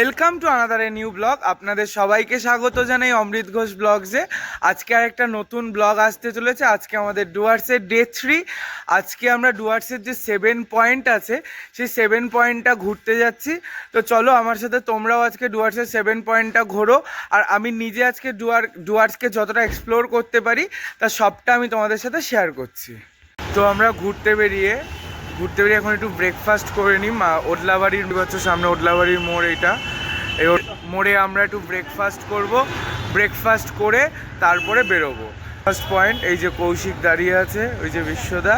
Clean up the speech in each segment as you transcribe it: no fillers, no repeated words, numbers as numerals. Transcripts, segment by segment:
Welcome to another a new blog. আপনাদের সবাইকে স্বাগত জানাই অমৃত ঘোষ ব্লগসে। আজকে আরেকটা নতুন ব্লগ আসতে চলেছে। আজকে আমাদের ডুয়ার্সের ডে 3। আজকে আমরা ডুয়ার্সের যে 7 পয়েন্ট আছে সেই 7 পয়েন্টটা ঘুরতে যাচ্ছি। তো চলো আমার সাথে তোমরাও আজকে ডুয়ার্সের 7 পয়েন্টটা ঘোরো। আর আমি নিজে আজকে ডুয়ার্সকে যতটা এক্সপ্লোর করতে পারি তার সবটা আমি তোমাদের সাথে শেয়ার করছি। তো আমরা ঘুরতে বেরিয়ে এখন একটু ব্রেকফাস্ট করে নিই। ওদলাবাড়ির বছর সামনে ওদলাবাড়ির মোড়, এই মোড়ে আমরা একটু ব্রেকফাস্ট করব। ব্রেকফাস্ট করে তারপরে বেরোবো। ফার্স্ট পয়েন্ট, এই যে কৌশিক দাঁড়িয়ে আছে, ওই যে বিশ্বদা,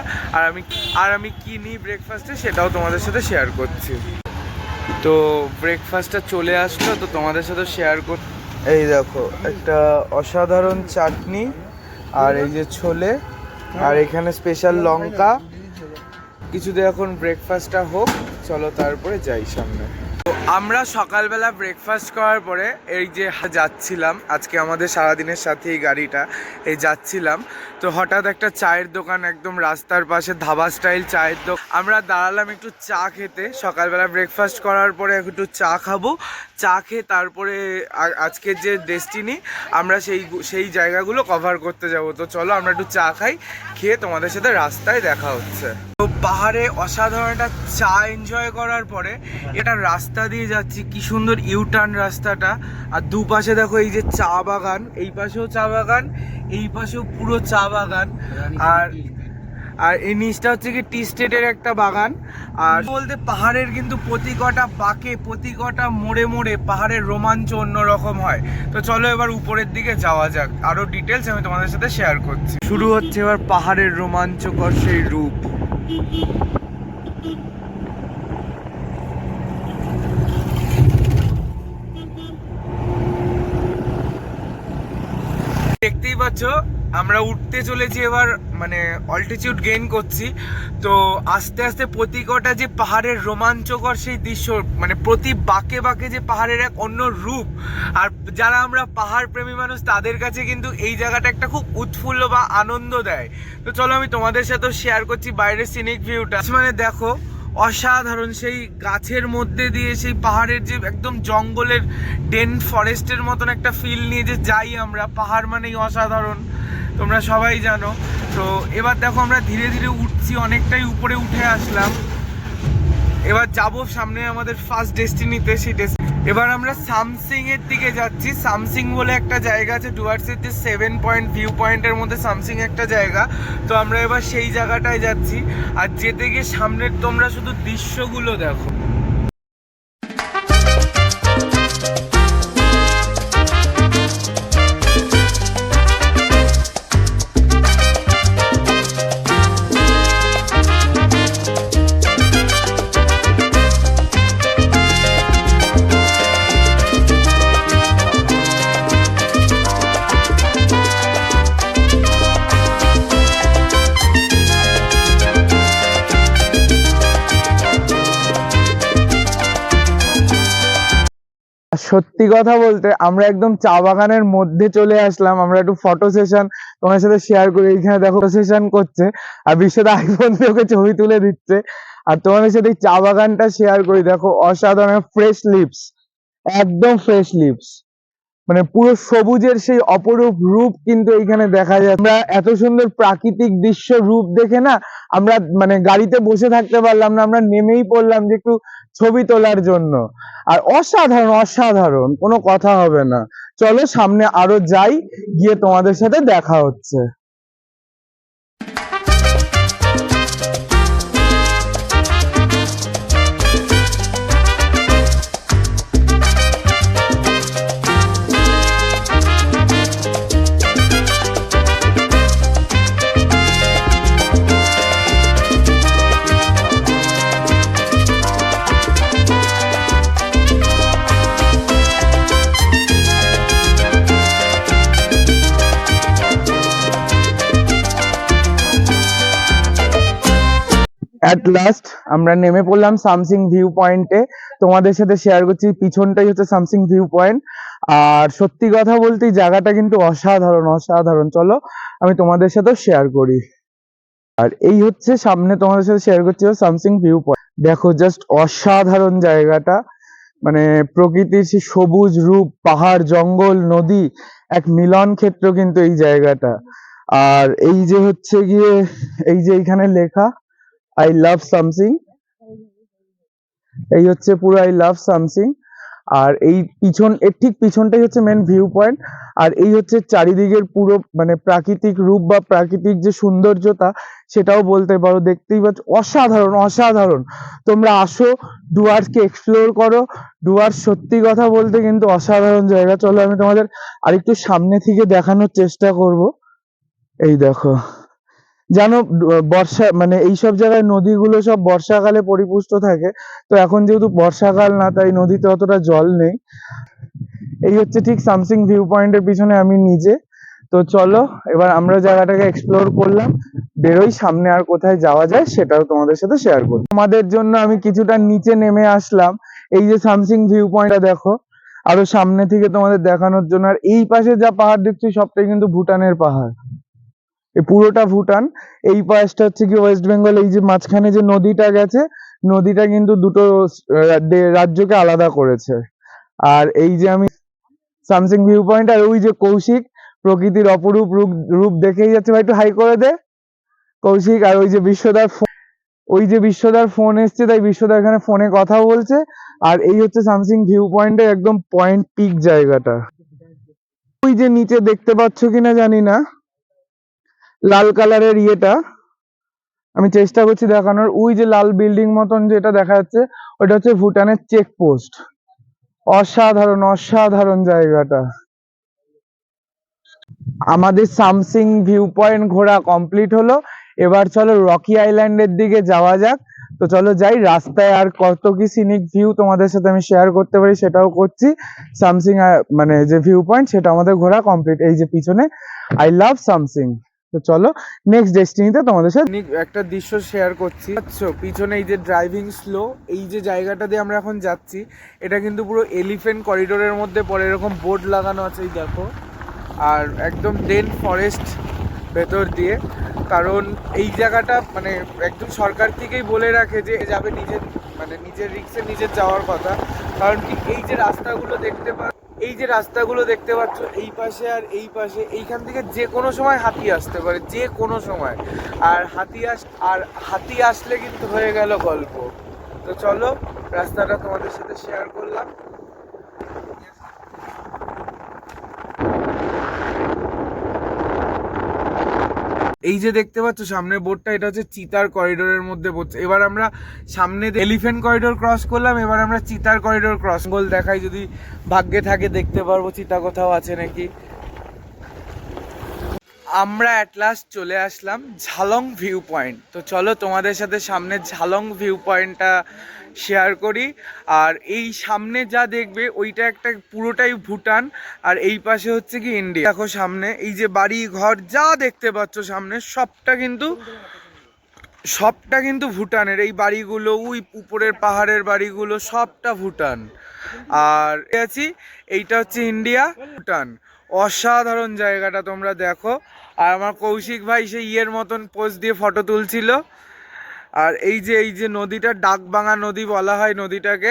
আর আমি কি নিই ব্রেকফাস্টে সেটাও তোমাদের সাথে শেয়ার করছি। তো ব্রেকফাস্টটা চলে আসলো, তো তোমাদের সাথে শেয়ার কর। এই দেখো একটা অসাধারণ চাটনি, আর এই যে ছোলে, আর এখানে স্পেশাল লঙ্কা। কিছুতে এখন ব্রেকফাস্টটা হোক, চলো তারপরে যাই সামনে। তো আমরা সকালবেলা ব্রেকফাস্ট করার পরে এই যে যাচ্ছিলাম, আজকে আমাদের সারাদিনের সাথে এই গাড়িটা যাচ্ছিলাম। তো হঠাৎ একটা চায়ের দোকান, একদম রাস্তার পাশে ধাবা স্টাইল চায়ের দোকান, আমরা দাঁড়ালাম একটু চা খেতে। সকালবেলা ব্রেকফাস্ট করার পরে একটু চা খাবো। চা খেয়ে তারপরে আজকের যে ডেস্টিনি আমরা সেই জায়গাগুলো কভার করতে যাব। তো চলো আমরা একটু চা খাই, খেয়ে তোমাদের সাথে রাস্তায় দেখা হচ্ছে। তো পাহাড়ে অসাধারণ একটা চা এনজয় করার পরে এটা রাস্তা দিয়ে যাচ্ছি, কি সুন্দর ইউটার্ন রাস্তাটা। আর দুপাশে দেখো এই যে চা বাগান, এই পাশেও চা বাগান, এই পাশেও পুরো চা বাগান। আর এই নিচটা হচ্ছে কি টি স্টেটের একটা বাগান। আর বলতে পাহাড়ের কিন্তু প্রতি কটা বাঁকে, প্রতি কটা মোড়ে মোড়ে পাহাড়ের রোমাঞ্চ অন্যরকম হয়। তো চলো এবার উপরের দিকে যাওয়া যাক, আরো ডিটেলস আমি তোমাদের সাথে শেয়ার করছি। শুরু হচ্ছে এবার পাহাড়ের রোমাঞ্চকর সেই রূপ। দেখতেই পাচ্ছ আমরা উঠতে চলেছি এবার, মানে অল্টিটিউড গেইন করছি। তো আস্তে আস্তে প্রতি কটা যে পাহাড়ের রোমাঞ্চকর সেই দৃশ্য, মানে প্রতি বাঁকে বাঁকে যে পাহাড়ের এক অন্য রূপ। আর যারা আমরা পাহাড় প্রেমী মানুষ তাদের কাছে কিন্তু এই জায়গাটা একটা খুব উৎফুল্ল বা আনন্দ দেয়। তো চলো আমি তোমাদের সাথেও শেয়ার করছি বাইরের সিনিক ভিউটা। মানে দেখো অসাধারণ, সেই গাছের মধ্যে দিয়ে সেই পাহাড়ের যে একদম জঙ্গলের ডেন ফরেস্টের মতন একটা ফিল নিয়ে যে যাই আমরা। পাহাড় মানেই অসাধারণ, তোমরা সবাই জানো। তো এবার দেখো আমরা ধীরে ধীরে উঠছি, অনেকটাই উপরে উঠে আসলাম। এবার যাবো সামনে আমাদের ফার্স্ট ডেস্টিনিতে। এবার আমরা সামসিং এর দিকে যাচ্ছি। সামসিং বলে একটা জায়গা আছে ডুয়ার্সের যে 7 পয়েন্ট ভিউ পয়েন্টের মধ্যে সামসিং একটা জায়গা। তো আমরা এবার সেই জায়গাটায় যাচ্ছি। আর যেতে গিয়ে সামনের তোমরা শুধু দৃশ্যগুলো দেখো। সত্যি কথা বলতে আমরা একদম চা বাগানের মধ্যে চলে আসলাম। আমরা একটু ফটো সেশন তোমার সাথে শেয়ার করি। এইখানে দেখো সেশন করছে, আর বিশ্বদা আইফোন দিয়ে ওকে ছবি তুলে দিচ্ছে। আর তোমাদের সাথে চা বাগানটা শেয়ার করি। দেখো অসাধারণ ফ্রেশ লিভস, একদম ফ্রেশ লিভস, মানে পুরো সবুজের সেই অপরূপ রূপ কিন্তু এইখানে দেখা যায়। আমরা এত সুন্দর প্রাকৃতিক দৃশ্য রূপ দেখে না আমরা মানে গাড়িতে বসে থাকতে পারলাম না, আমরা নেমেই পড়লাম যে একটু ছবি তোলার জন্য। আর অসাধারণ অসাধারণ, কোনো কথা হবে না। চলো সামনে আরো যাই, গিয়ে তোমাদের সাথে দেখা হচ্ছে। অ্যাট লাস্ট আমরা নেমে পড়লাম সামসিং ভিউ পয়েন্টে। তোমাদের সাথে শেয়ার করছি, পিছনটাই হচ্ছে সামসিং ভিউ পয়েন্ট। আর সত্যি কথা বলতে জায়গাটা কিন্তু অসাধারণ অসাধারণ। চলো আমি তোমাদের সাথে শেয়ার করি। আর এই হচ্ছে সামনে তোমাদের সাথে শেয়ার করছি সামসিং ভিউ পয়েন্ট। দেখো জাস্ট অসাধারণ জায়গাটা, মানে প্রকৃতির সেই সবুজ রূপ, পাহাড়, জঙ্গল, নদী, এক মিলন ক্ষেত্র কিন্তু এই জায়গাটা। আর এই যে হচ্ছে গিয়ে এই যে এইখানে লেখা আই লাভ সামথিং, এই হচ্ছে পুরো আই লাভ সামথিং। আর এই এর ঠিক পিছনটাই হচ্ছে মেন ভিউ পয়েন্ট। আর এই হচ্ছে চারিদিকের পুরো মানে প্রাকৃতিক রূপ বা প্রাকৃতিক যে সৌন্দর্যতা সেটাও বলতে পারো। দেখতেই পাচ্ছ, অসাধারণ অসাধারণ। তোমরা আসো, ডুয়ার্সকে এক্সপ্লোর করো। ডুয়ার্স সত্যি কথা বলতে কিন্তু অসাধারণ জায়গা। চলো আমি তোমাদের আরেকটু সামনে থেকে দেখানোর চেষ্টা করব। এই দেখো, জানো বর্ষা মানে এইসব জায়গায় নদীগুলো সব বর্ষাকালে পরিপুষ্ট থাকে। তো এখন যেহেতু বর্ষাকাল না, তাই নদীতে অতটা জল নেই। এই হচ্ছে ঠিক সামথিং ভিউ পয়েন্টের পিছনে আমি নিজে। তো চলো এবার আমরা জায়গাটাকে এক্সপ্লোর করলাম, বেরোই, সামনে আর কোথায় যাওয়া যায় সেটাও তোমাদের সাথে শেয়ার করব। তোমাদের জন্য আমি কিছুটা নিচে নেমে আসলাম। এই যে সামথিং ভিউ পয়েন্টটা দেখো, আরো সামনে থেকে তোমাদের দেখানোর জন্য। আর এই পাশে যা পাহাড় দেখছি সবটাই কিন্তু ভুটানের পাহাড়, এই পুরোটা ভুটান। এই পাশটা হচ্ছে কি ওয়েস্ট বেঙ্গল। এই যে মাঝখানে যে নদীটা গেছে, নদীটা কিন্তু দুটো রাজ্যকে আলাদা করেছে। আর এই যে আমি সামথিং ভিউ পয়েন্ট, আর ওই যে কৌশিক প্রকৃতির অপরূপ রূপ রূপ দেখেই যাচ্ছে। ভাই একটু হাই করে দে কৌশিক। আর ওই যে বিশ্বদার ফোন এসছে, তাই বিশ্বদা এখানে ফোনে কথা বলছে। আর এই হচ্ছে সামথিং ভিউ পয়েন্টের একদম পয়েন্ট পিক জায়গাটা। ওই যে নিচে দেখতে পাচ্ছ কিনা জানি না, লাল কালারের ইয়েটা আমি চেষ্টা করছি দেখানোর। ওই যে লাল বিল্ডিং মতন যেটা দেখা যাচ্ছে, ওটা হচ্ছে ভুটানের চেকপোস্ট। অসাধারণ অসাধারণ জায়গাটা। আমাদের সামথিং ভিউ পয়েন্ট ঘোরা কমপ্লিট হলো। এবার চলো রকি আইল্যান্ডের দিকে যাওয়া যাক। তো চলো যাই। রাস্তায় আর কত কি সিনিক ভিউ তোমাদের সাথে আমি শেয়ার করতে পারি সেটাও করছি। সামথিং মানে যে ভিউ পয়েন্ট সেটা আমাদের ঘোরা কমপ্লিট। এই যে পিছনে আই লাভ সামথিং। তো চলো নেক্সট ডেস্টিনিতে তোমাদের সাথে একটা দৃশ্য শেয়ার করছি। পিছনে এই যে ড্রাইভিং স্লো, এই যে জায়গাটা দিয়ে আমরা এখন যাচ্ছি, এটা কিন্তু পুরো এলিফ্যান্ট করিডোরের মধ্যে পড়ে। এরকম বোর্ড লাগানো আছে, এই দেখো। আর একদম ডেন ফরেস্ট ভেতর দিয়ে। কারণ এই জায়গাটা মানে একদম সরকার থেকেই বলে রাখে যে যাবে নিজের রিক্সে নিজের যাওয়ার কথা। কারণ কি এই যে রাস্তাগুলো দেখতে পাচ্ছ এই পাশে আর এই পাশে, এইখান থেকে যে কোনো সময় হাতি আসতে পারে, যে কোনো সময়। আর হাতি আসলে কিন্তু হয়ে গেল গল্প। তো চলো রাস্তাটা তোমাদের সাথে শেয়ার করলাম। এই যে দেখতে পাচ্ছ সামনের বোর্ডটা, এটা হচ্ছে চিতার করিডোরের মধ্যে পড়ছে। এবার আমরা সামনে এলিফ্যান্ট করিডোর ক্রস করলাম, এবার আমরা চিতার করিডোর ক্রস দেখাই, যদি ভাগ্যে থাকে দেখতে পারবো চিতা কোথাও আছে নাকি। আমরা অ্যাট লাস্ট চলে আসলাম ঝালং ভিউ পয়েন্ট। তো চলো তোমাদের সাথে সামনে ঝালং ভিউ পয়েন্টটা শেয়ার করি। আর এই সামনে যা দেখবে ওইটা একটা পুরোটাই ভুটান, আর এই পাশে হচ্ছে কি ইন্ডিয়া। দেখো সামনে এই যে বাড়ি ঘর যা দেখতে পাচ্ছ সামনে, সবটা কিন্তু ভুটানের। এই বাড়িগুলো, ওই উপরের পাহাড়ের বাড়িগুলো সবটা ভুটান। আর আছি এইটা হচ্ছে ইন্ডিয়া, ভুটান। অসাধারণ জায়গাটা তোমরা দেখো। আর আমার কৌশিক ভাই সেই ইয়ের মতন পোজ দিয়ে ফটো তুলছিল। আর এই যে নদীটা ডাকবাঙা নদী বলা হয় নদীটাকে,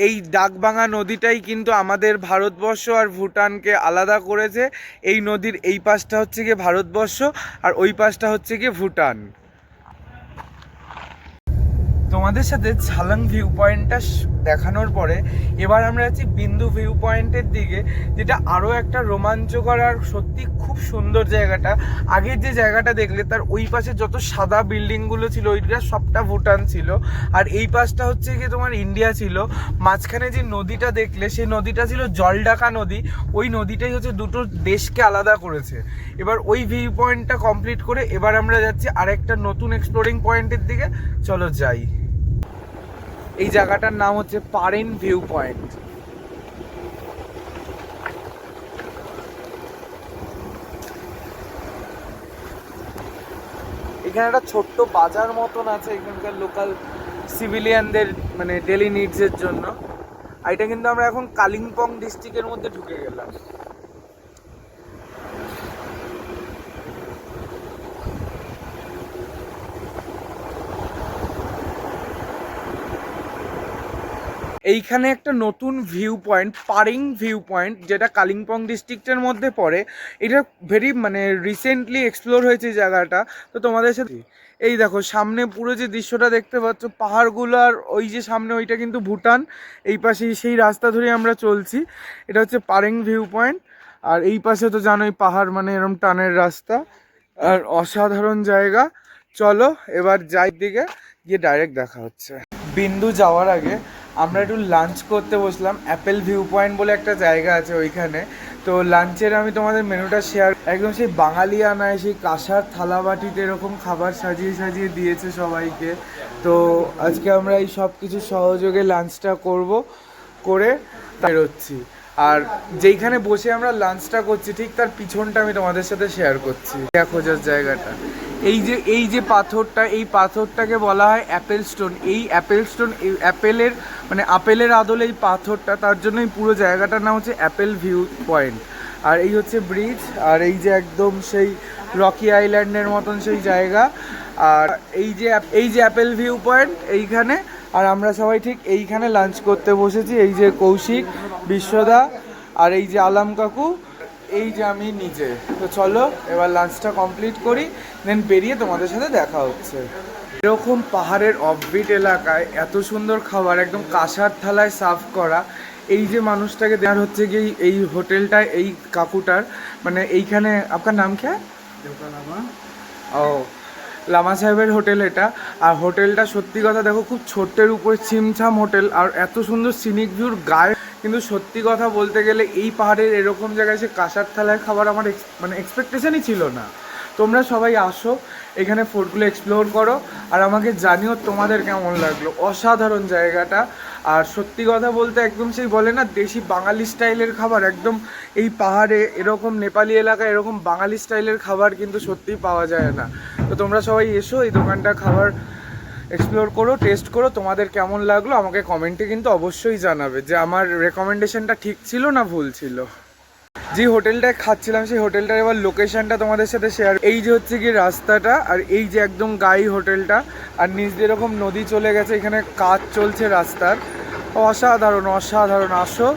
এই ডাকবাঙা নদীটাই কিন্তু আমাদের ভারতবর্ষ আর ভুটানকে আলাদা করেছে। এই নদীর এই পাশটা হচ্ছে গিয়ে ভারতবর্ষ, আর ওই পাশটা হচ্ছে গিয়ে ভুটান। তোমাদের সাথে ঝালং ভিউ পয়েন্টটা দেখানোর পরে এবার আমরা যাচ্ছি বিন্দু ভিউ পয়েন্টের দিকে, যেটা আরও একটা রোমাঞ্চকর আর সত্যি খুব সুন্দর জায়গাটা। আগের যে জায়গাটা দেখলে তার ওই পাশে যত সাদা বিল্ডিংগুলো ছিল ওইটা সবটা ভুটান ছিল, আর এই পাশটা হচ্ছে গিয়ে তোমার ইন্ডিয়া ছিল। মাঝখানে যে নদীটা দেখলে সেই নদীটা ছিল জলঢাকা নদী। ওই নদীটাই হচ্ছে দুটো দেশকে আলাদা করেছে। এবার ওই ভিউ পয়েন্টটা কমপ্লিট করে এবার আমরা যাচ্ছি আরেকটা নতুন এক্সপ্লোরিং পয়েন্টের দিকে। চলো যাই। এই জায়গাটার নাম হচ্ছে পারেন ভিউ পয়েন্ট। এখানে একটা ছোট্ট বাজার মতন আছে এখানকার লোকাল সিভিলিয়ানদের মানে ডেলি নিডসের জন্য। আর এটা কিন্তু আমরা এখন কালিম্পং ডিস্ট্রিক্টের মধ্যে ঢুকে গেলাম। এইখানে একটা নতুন ভিউ পয়েন্ট, পারিং ভিউ পয়েন্ট, যেটা কালিম্পং ডিস্ট্রিক্টের মধ্যে পড়ে। এটা ভেরি মানে রিসেন্টলি এক্সপ্লোর হয়েছে এই জায়গাটা। তো তোমাদের সাথে এই দেখো সামনে পুরো যে দৃশ্যটা দেখতে পাচ্ছ, পাহাড়গুলো, আর ওই যে সামনে ওইটা কিন্তু ভুটান। এই পাশে সেই রাস্তা ধরে আমরা চলছি, এটা হচ্ছে পারিং ভিউ পয়েন্ট। আর এই পাশে তো জানোই পাহাড়, মানে এরকম টানের রাস্তা, আর অসাধারণ জায়গা। চলো এবার যাই দিকে, গিয়ে ডাইরেক্ট দেখা হচ্ছে। বিন্দু যাওয়ার আগে আমরা একটু লাঞ্চ করতে বসলাম। অ্যাপেল ভিউ পয়েন্ট বলে একটা জায়গা আছে ওইখানে। তো লাঞ্চের আমি তোমাদের মেনুটা শেয়ার, একদম সেই বাঙালিয়ানায় সেই কাঁসার থালা বাটিতে এরকম খাবার সাজিয়ে সাজিয়ে দিয়েছে সবাইকে। তো আজকে আমরা এই সব কিছু সহযোগে লাঞ্চটা করে বেরোচ্ছি। আর যেইখানে বসে আমরা লাঞ্চটা করছি ঠিক তার পিছনটা আমি তোমাদের সাথে শেয়ার করছি। খোঁজার জায়গাটা, এই যে পাথরটা, এই পাথরটাকে বলা হয় অ্যাপেল স্টোন। এই অ্যাপেল স্টোন, এই অ্যাপেলের মানে আপেলের আদলে এই পাথরটা, তার জন্যই পুরো জায়গাটার নাম হচ্ছে অ্যাপেল ভিউ পয়েন্ট। আর এই হচ্ছে ব্রিজ, আর এই যে একদম সেই রকি আইল্যান্ডের মতন সেই জায়গা। আর এই যে অ্যাপেল ভিউ পয়েন্ট এইখানে। আর আমরা সবাই ঠিক এইখানে লাঞ্চ করতে বসেছি। এই যে কৌশিক, বিশ্বদা, আর এই যে আলাম কাকু, এই যে আমি নিজে। তো চলো এবার লাঞ্চটা কমপ্লিট করি, দেন বেরিয়ে তোমাদের সাথে দেখা হচ্ছে। এরকম পাহাড়ের অফবিট এলাকায় এত সুন্দর খাবার একদম কাঁসার থালায় সার্ভ করা। এই যে মানুষটাকে দেওয়ার হচ্ছে কি এই হোটেলটা, এই কাকুটার মানে এইখানে আপনার নাম কে? ও, লামা সাহেবের হোটেল এটা। আর হোটেলটা সত্যি কথা দেখো, খুব ছোট্টের উপরে ছিমছাম হোটেল, আর এত সুন্দর সিনিক ভিউর গায়ে। কিন্তু সত্যি কথা বলতে গেলে এই পাহাড়ের এরকম জায়গায় সে কাঁসার থালায় খাবার আমার মানে এক্সপেকটেশনই ছিল না। তোমরা সবাই আসো, এখানে ফুডগুলো এক্সপ্লোর করো, আর আমাকে জানিও তোমাদের কেমন লাগলো। অসাধারণ জায়গাটা। আর সত্যি কথা বলতে একদম সেই বলে না দেশি বাঙালি স্টাইলের খাবার, একদম এই পাহাড়ে এরকম নেপালি এলাকায় এরকম বাঙালি স্টাইলের খাবার কিন্তু সত্যিই পাওয়া যায় না। তো তোমরা সবাই এসো, এই দোকানটা খাবার এক্সপ্লোর করো, টেস্ট করো, তোমাদের কেমন লাগলো আমাকে কমেন্টে কিন্তু অবশ্যই জানাবে যে আমার রেকমেন্ডেশনটা ঠিক ছিল না ভুল ছিল। যে হোটেলটায় খাচ্ছিলাম সেই হোটেলটার এবার লোকেশনটা তোমাদের সাথে শেয়ার। এই যে হচ্ছে কি রাস্তাটা, আর এই যে একদম গাই হোটেলটা, আর নিচ দিয়ে এরকম নদী চলে গেছে, এখানে কাজ চলছে রাস্তার। অসাধারণ অসাধারণ। আসো,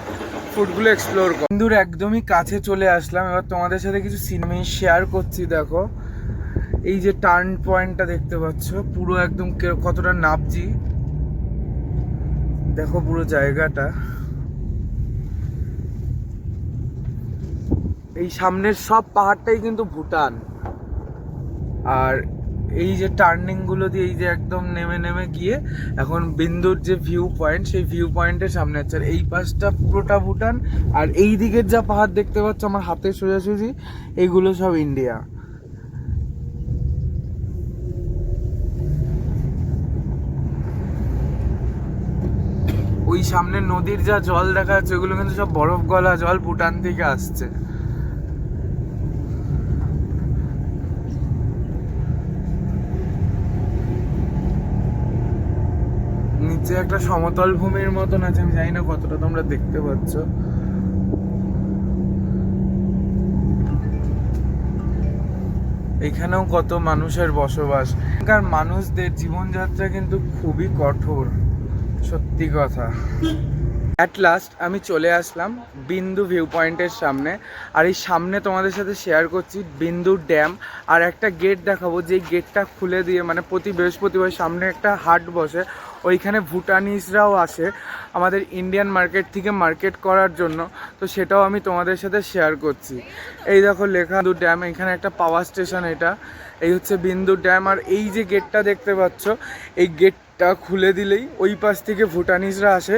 ফুডগুলো এক্সপ্লোর করো। বন্ধুর একদমই কাছে চলে আসলাম, এবার তোমাদের সাথে কিছু সিনেমা শেয়ার করছি। দেখো এই যে টার্ন পয়েন্টটা দেখতে পাচ্ছ, পুরো একদম কতটা নাবজি, দেখো পুরো জায়গাটা। এই সামনের সব পাহাড়টাই কিন্তু ভুটান। আর এই যে টার্নিং গুলো দিয়ে এই যে একদম নেমে নেমে গিয়ে এখন বিন্দুর যে ভিউ পয়েন্ট, সেই ভিউ পয়েন্টের সামনে আছে। আর এই পাশটা পুরোটা ভুটান, আর এই দিকের যা পাহাড় দেখতে পাচ্ছ আমার হাতে সোজাসুজি, এইগুলো সব ইন্ডিয়া। ওই সামনে নদীর যা জল দেখা যাচ্ছে ওগুলো কিন্তু সব বরফ গলা জল, ভুটান থেকে আসছে। নিচে একটা সমতল ভূমির মতন আছে, আমি জানি না কতটা তোমরা দেখতে পাচ্ছ। এখানেও কত মানুষের বসবাস। এখানকার মানুষদের জীবনযাত্রা কিন্তু খুবই কঠোর, সত্যি কথা। অ্যাট লাস্ট আমি চলে আসলাম বিন্দু ভিউ পয়েন্টের সামনে। আর এই সামনে তোমাদের সাথে শেয়ার করছি বিন্দুর ড্যাম। আর একটা গেট দেখাবো, যেই গেটটা খুলে দিয়ে মানে প্রতি বৃহস্পতিবার সামনে একটা হাট বসে, ওইখানে ভুটানিজরাও আসে আমাদের ইন্ডিয়ান মার্কেট থেকে মার্কেট করার জন্য। তো সেটাও আমি তোমাদের সাথে শেয়ার করছি। এই দেখো লেখা বিন্দু ড্যাম, এখানে একটা পাওয়ার স্টেশন। এটা এই হচ্ছে বিন্দু ড্যাম। আর এই যে গেটটা দেখতে পাচ্ছ, এই গেটটা খুলে দিলেই ওই পাশ থেকে ভুটানিজরা আসে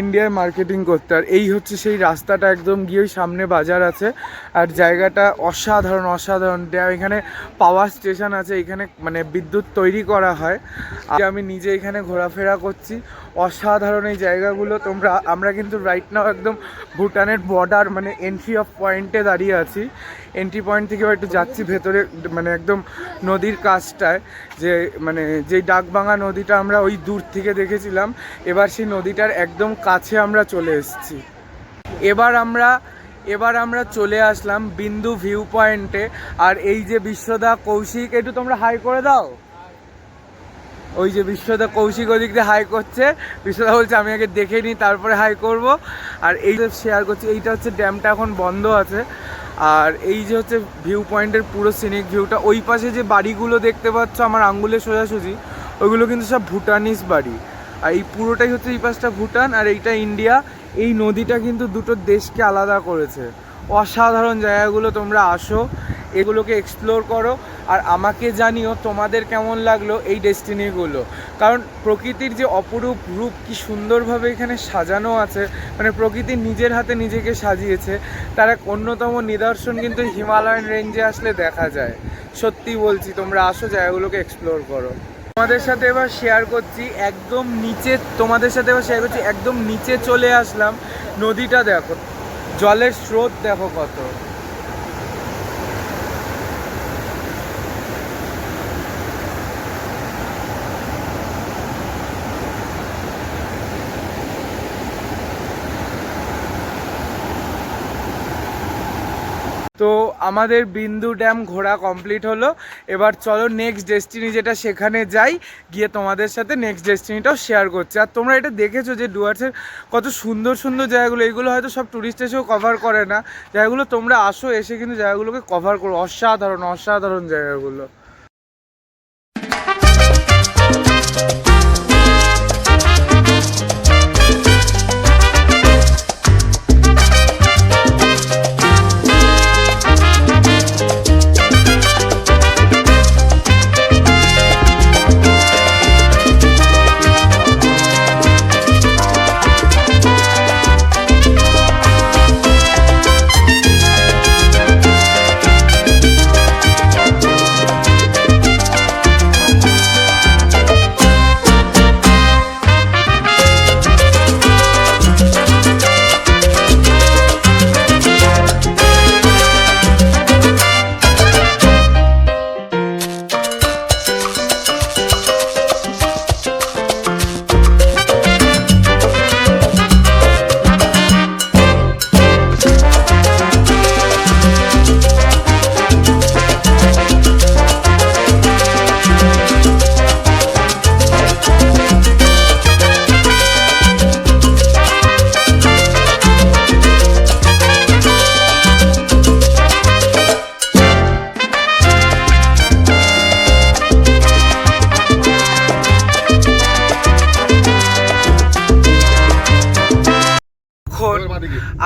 ইন্ডিয়ার মার্কেটিং করতে। আর এই হচ্ছে সেই রাস্তাটা, একদম গিয়ে ওই সামনে বাজার আছে। আর জায়গাটা অসাধারণ অসাধারণ। এখানে পাওয়ার স্টেশন আছে, এখানে মানে বিদ্যুৎ তৈরি করা হয়। আর আমি নিজে এখানে ঘোরাফেরা করছি। অসাধারণ এই জায়গাগুলো। আমরা কিন্তু রাইট নাও একদম ভুটানের বর্ডার মানে এন্ট্রি অফ পয়েন্টে দাঁড়িয়ে আছি। এন্ট্রি পয়েন্ট থেকে একটু যাচ্ছি ভেতরে, মানে একদম নদীর কাছটায়, যে মানে যেই ডাকবাঙা নদীটা আমরা ওই দূর থেকে দেখেছিলাম, এবার সেই নদীটার একদম কাছে আমরা চলে এসেছি। এবার আমরা চলে আসলাম বিন্দু ভিউ পয়েন্টে। আর এই যে বিশ্বদা, কৌশিক, একটু তোমরা হাই করে দাও। ওই যে বিশ্বদা কৌশিক ওদিক দিয়ে হাই করছে, বিশ্বদা বলছে আমি আগে দেখে নিই তারপরে হাই করব। আর এই যে শেয়ার করছি, এইটা হচ্ছে ড্যামটা এখন বন্ধ আছে। আর এই যে হচ্ছে ভিউ পয়েন্টের পুরো সিনিক ভিউটা, ওই পাশে যে বাড়িগুলো দেখতে পাচ্ছ আমার আঙ্গুলে সোজাসুজি, ওইগুলো কিন্তু সব ভুটানিস বাড়ি। আর এই পুরোটাই হচ্ছে এই পাশটা ভুটান আর এইটা ইন্ডিয়া। এই নদীটা কিন্তু দুটো দেশকে আলাদা করেছে। অসাধারণ জায়গাগুলো, তোমরা আসো, এগুলোকে এক্সপ্লোর করো আর আমাকে জানিও তোমাদের কেমন লাগলো এই ডেস্টিনিগুলো। কারণ প্রকৃতির যে অপরূপ রূপ, কি সুন্দরভাবে এখানে সাজানো আছে, মানে প্রকৃতি নিজের হাতে নিজেকে সাজিয়েছে, তার এক অন্যতম নিদর্শন কিন্তু হিমালয়ান রেঞ্জে আসলে দেখা যায়। সত্যি বলছি, তোমরা আসো, জায়গাগুলোকে এক্সপ্লোর করো। তোমাদের সাথে এবার শেয়ার করছি একদম নিচে, একদম নিচে চলে আসলাম। নদীটা দেখো, জলের স্রোত দেখো কত। তো আমাদের বিন্দু ড্যাম ঘোরা কমপ্লিট হলো। এবার চলো নেক্সট ডেস্টিনি যেটা, সেখানে যাই, গিয়ে তোমাদের সাথে নেক্সট ডেস্টিনিটাও শেয়ার করছি। আর তোমরা এটা দেখেছো যে ডুয়ার্সের কত সুন্দর সুন্দর জায়গাগুলো, এগুলো হয়তো সব টুরিস্ট এসেও কভার করে না জায়গাগুলো। তোমরা আসো, এসে কিন্তু জায়গাগুলোকে কভার করো। অসাধারণ অসাধারণ জায়গাগুলো।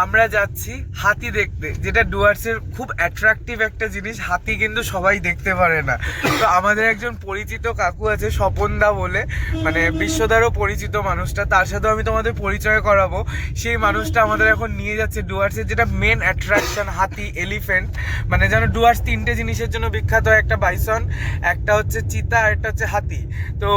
আমরা যাচ্ছি হাতি দেখতে, যেটা ডুয়ার্সের খুব অ্যাট্রাকটিভ একটা জিনিস। হাতি কিন্তু সবাই দেখতে পারে না। তো আমাদের একজন পরিচিত কাকু আছে স্বপনদা বলে, মানে বিশ্বদারও পরিচিত মানুষটা, তার সাথেও আমি তোমাদের পরিচয় করাবো। সেই মানুষটা আমাদের এখন নিয়ে যাচ্ছে ডুয়ার্সের যেটা মেন অ্যাট্রাকশন, হাতি, এলিফ্যান্ট। মানে যেন ডুয়ার্স তিনটে জিনিসের জন্য বিখ্যাত, একটা বাইসন, একটা হচ্ছে চিতা, আর একটা হচ্ছে হাতি। তো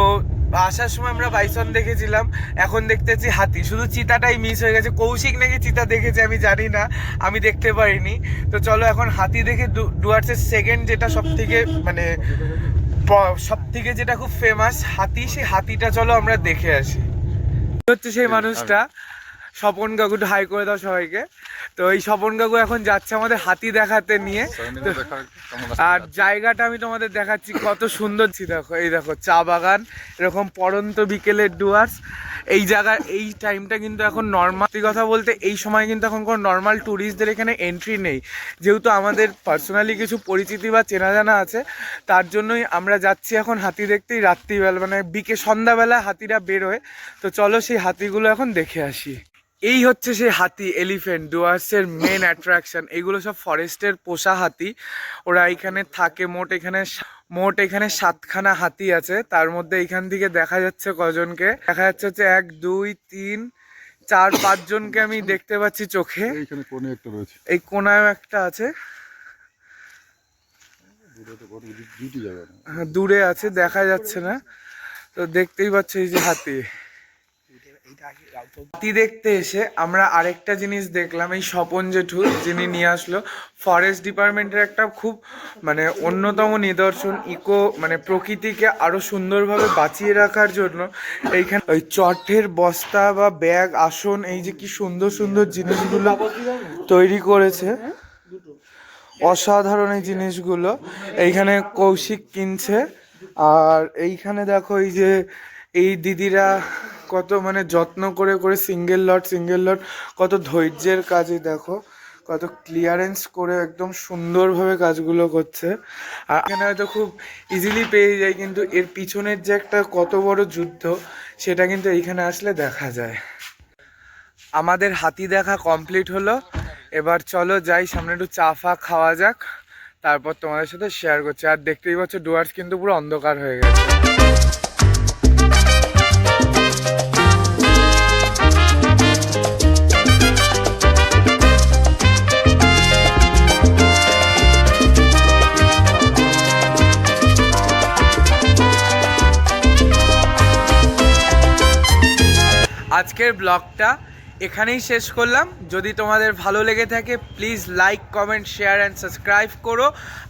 আসার সময় আমরা বাইসন দেখেছিলাম, এখন দেখতেছি হাতি। শুধু চিতাটাই মিস হয়ে গেছে। কৌশিক নাকি চিতা দেখেছে, আমি জানি না, আমি দেখতে পারিনি। তো চলো এখন হাতি দেখে ডুয়ার্সের সেকেন্ড যেটা সব থেকে মানে সব থেকে যেটা খুব ফেমাস হাতি, সেই হাতিটা চলো আমরা দেখে আসি। হচ্ছে সেই মানুষটা স্বপন কাকু, একটু হাই করে দাও সবাইকে। তো এই স্বপন কাকু এখন যাচ্ছে আমাদের হাতি দেখাতে নিয়ে। আর জায়গাটা আমি তোমাদের দেখাচ্ছি কত সুন্দর। দেখো, এই দেখো চা বাগান, এরকম পড়ন্ত বিকেলের ডুয়ার্স। এই জায়গার এই টাইমটা কিন্তু এখন নর্মাল কথা বলতে, এই সময় কিন্তু এখন কোনো নর্মাল ট্যুরিস্টদের এখানে এন্ট্রি নেই। যেহেতু আমাদের পার্সোনালি কিছু পরিচিতি বা চেনা জানা আছে, তার জন্যই আমরা যাচ্ছি এখন হাতি দেখতেই। রাত্রিবেলা মানে সন্ধ্যাবেলা হাতিরা বেরোয়। তো চলো সেই হাতিগুলো এখন দেখে আসি। এই হচ্ছে সেই হাতি, এলিফ্যান্ট, ডুয়ার্সের মেন অ্যাট্রাকশন। এগুলো সব ফরেস্টের পোষা হাতি, ওরা এখানে থাকে। মোট এখানে 7খানা হাতি আছে। তার মধ্যে এখান থেকে দেখা যাচ্ছে কজনকে, দেখা যাচ্ছে হচ্ছে 1 2 3 4 5 জনকে আমি দেখতে পাচ্ছি চোখে। এই কোনায় একটা আছে, হ্যাঁ দূরে আছে, দেখা যাচ্ছে না। তো দেখতেই পাচ্ছ এই যে হাতি। হাতি দেখতে এসে আমরা আরেকটা জিনিস দেখলাম, এই স্বপন জেঠু যিনি নিয়ে আসলো, ফরেস্ট ডিপার্টমেন্টের একটা খুব মানে অন্যতম নিদর্শন, মানে প্রকৃতিকে আরো সুন্দরভাবে বাঁচিয়ে রাখার জন্য এইখানে ওই চটের বস্তা বা ব্যাগ, আসন, এই যে কি সুন্দর সুন্দর জিনিসগুলো তৈরি করেছে। অসাধারণ এই জিনিসগুলো। এইখানে কৌশিক কিনছে, আর এইখানে দেখো এই যে এই দিদিরা কত মানে যত্ন করে করে সিঙ্গেল লট কত ধৈর্যের কাজে দেখো কত ক্লিয়ারেন্স করে একদম সুন্দরভাবে কাজগুলো করছে। আর এখানে হয়তো খুব ইজিলি পেয়ে যায়, কিন্তু এর পিছনের যে একটা কত বড় যুদ্ধ সেটা কিন্তু এইখানে আসলে দেখা যায়। আমাদের হাতি দেখা কমপ্লিট হলো, এবার চলো যাই সামনে একটু চা ফা খাওয়া যাক, তারপর তোমাদের সাথে শেয়ার করছি। আর দেখতেই পাচ্ছ ডুয়ার্স কিন্তু পুরো অন্ধকার হয়ে গেছে। আজকের ব্লগটা এখানেই শেষ করলাম। যদি তোমাদের ভালো লেগে থাকে please like comment share and subscribe করো।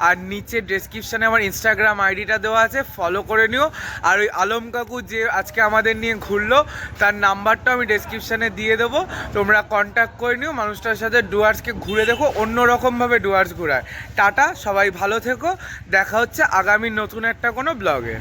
আর নিচে ডেসক্রিপশানে আমার ইনস্টাগ্রাম আইডিটা দেওয়া আছে, ফলো করে নিও। আর ওই আলম কাকু যে আজকে আমাদের নিয়ে ঘুরলো তার নাম্বারটা আমি ডেসক্রিপশানে দিয়ে দেবো, তোমরা কন্ট্যাক্ট করে নিও। মানুষটার সাথে ডুয়ার্সকে ঘুরে দেখো, অন্যরকমভাবে ডুয়ার্স ঘোরায়। টাটা, সবাই ভালো থেকো, দেখা হচ্ছে আগামী নতুন একটা কোনো ব্লগে।